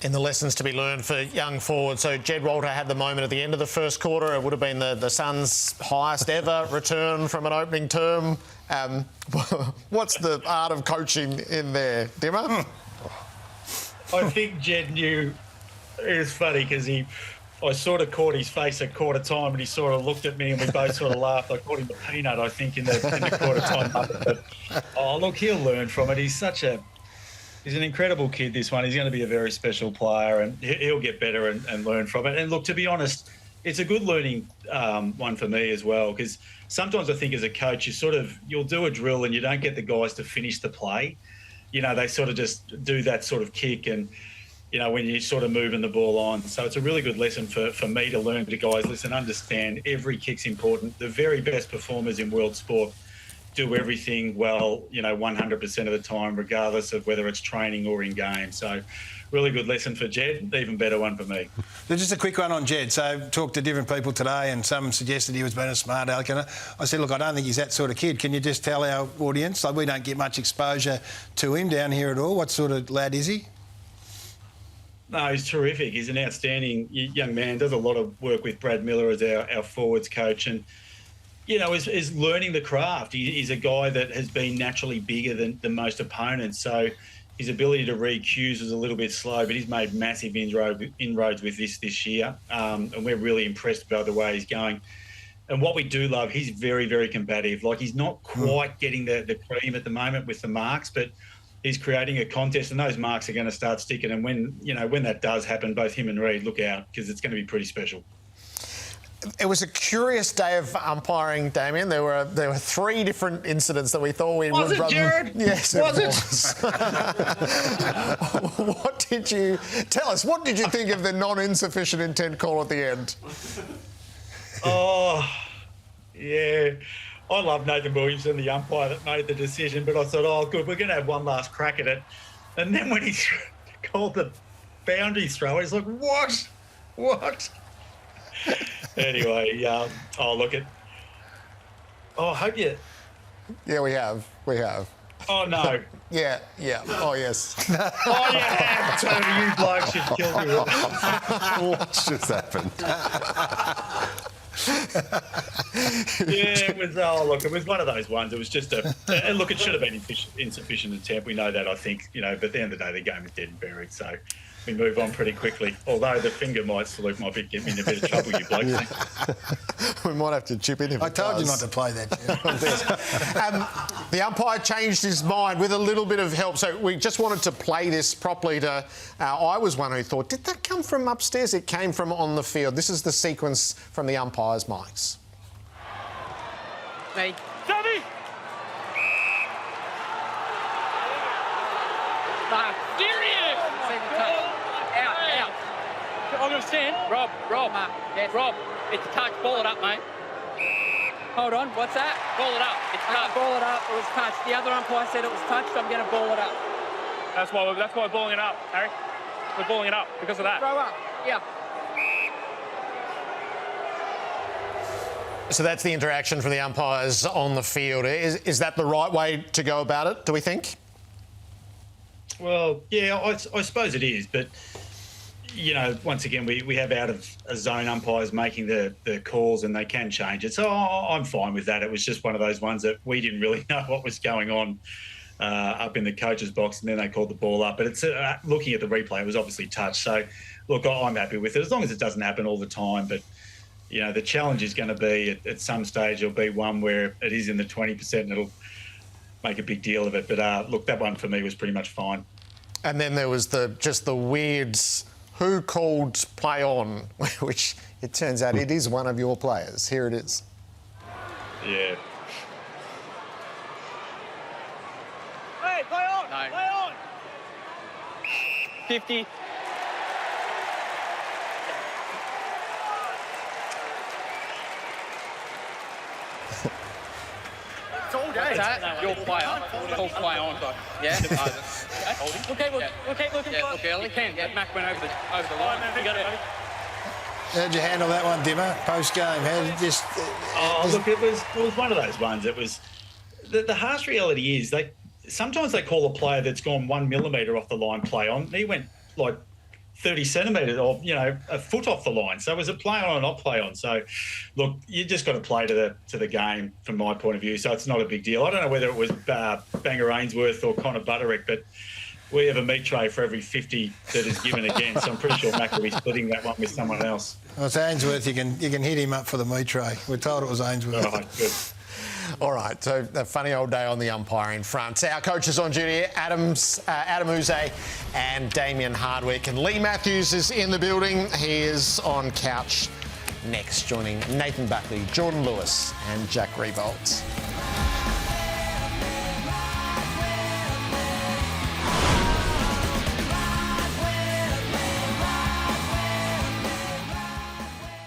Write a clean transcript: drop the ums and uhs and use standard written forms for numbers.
in the lessons to be learned for young forwards. So Jed Walter had the moment at the end of the first quarter. It would have been the Suns' highest ever return from an opening term. What's the art of coaching in there, Dimma? I think Jed knew. It was funny because I sort of caught his face at quarter time and he sort of looked at me and we both sort of laughed. I called him a peanut, I think, in the quarter time. But, look, he'll learn from it. He's an incredible kid, this one. He's going to be a very special player and he'll get better and learn from it. And look, to be honest, it's a good learning one for me as well, because sometimes I think as a coach, you'll do a drill and you don't get the guys to finish the play. You know, they sort of just do that sort of kick and, you know, when you're sort of moving the ball on. So it's a really good lesson for me to learn to guys, listen, understand every kick's important. The very best performers in world sport do everything well, you know, 100% of the time, regardless of whether it's training or in game. So really good lesson for Jed, even better one for me. So just a quick one on Jed. So talked to different people today and some suggested he was being a smart aleck. And I said, look, I don't think he's that sort of kid. Can you just tell our audience, like we don't get much exposure to him down here at all, what sort of lad is he? No, he's terrific. He's an outstanding young man, does a lot of work with Brad Miller as our forwards coach and, you know, is learning the craft. He's a guy that has been naturally bigger than most opponents. So his ability to read cues was a little bit slow, but he's made massive inroads with this year. And we're really impressed by the way he's going. And what we do love, he's very, very combative. Like, he's not quite getting the cream at the moment with the marks, but he's creating a contest and those marks are going to start sticking. And when that does happen, both him and Reid, look out, because it's going to be pretty special. It was a curious day of umpiring, Damien. There were 3 different incidents that we thought we would run. Jared? Yes, it was. What did you tell us? What did you think of the non-insufficient intent call at the end? Oh, yeah. I love Nathan Williamson, the umpire that made the decision, but I thought, oh, good, we're going to have one last crack at it. And then when he called the boundary throw, he's like, what? Anyway, look at... Oh, I hope you... Yeah, we have. Oh, no. Yeah. Oh, yes. Oh, you have to. You blokes should kill me. What's just happened? Yeah, it was. Oh, look, it was one of those ones. It was just look, it should have been insufficient attempt. We know that, I think, you know. But at the end of the day, the game is dead and buried. So we move on pretty quickly. Although the finger salute might get me in a bit of trouble, you blokes. We might have to chip in if I told you not to play that. The umpire changed his mind with a little bit of help. So we just wanted to play this properly. I was one who thought, did that come from upstairs? It came from on the field. This is the sequence from the umpire's mics. Hey. Dummy! Serious! Out. I'm going to stand. Rob. Yes. Rob, it's a touch. Ball it up, mate. Hold on, what's that? Ball it up. It's touch. Ball it up, it was touched. The other umpire said it was touched, I'm going to ball it up. That's why we're balling it up, Harry. We're balling it up because of that. Throw up, yeah. So that's the interaction from the umpires on the field. Is that the right way to go about it, do we think? Well, yeah, I suppose it is. But, you know, once again, we have out-of-zone umpires making the calls and they can change it. So I'm fine with that. It was just one of those ones that we didn't really know what was going on up in the coach's box, and then they called the ball up. But it's looking at the replay, it was obviously touched. So, look, I'm happy with it, as long as it doesn't happen all the time. But, you know, the challenge is going to be at some stage it'll be one where it is in the 20% and it'll make a big deal of it. But, look, that one for me was pretty much fine. And then there was just the weird who called play on, which it turns out it is one of your players. Here it is. Yeah. Hey, play on! No. Play on! 50. It's all day. That, your player. Call play on. Yeah? Okay, we'll keep looking. Yeah, look early. Yeah, Mac went over the line. You got it. How'd you handle that one, Dimma, post-game? How did you just... Look, it was one of those ones. It was... The harsh reality is sometimes they call a player that's gone 1 millimetre off the line play on. He went, like, 30 centimetres or, a foot off the line. So was it play on or not play on? So, look, you just got to play to the game from my point of view. So it's not a big deal. I don't know whether it was Banger Ainsworth or Connor Butterick, but we have a meat tray for every 50 that is given again. So I'm pretty sure Mac will be splitting that one with someone else. Well, it's Ainsworth. You can hit him up for the meat tray. We're told it was Ainsworth. All right, good. All right, so a funny old day on the umpiring front. Our coaches on duty, Adam Uze and Damien Hardwick. And Lee Matthews is in the building. He is on couch next, joining Nathan Buckley, Jordan Lewis and Jack Rebolds.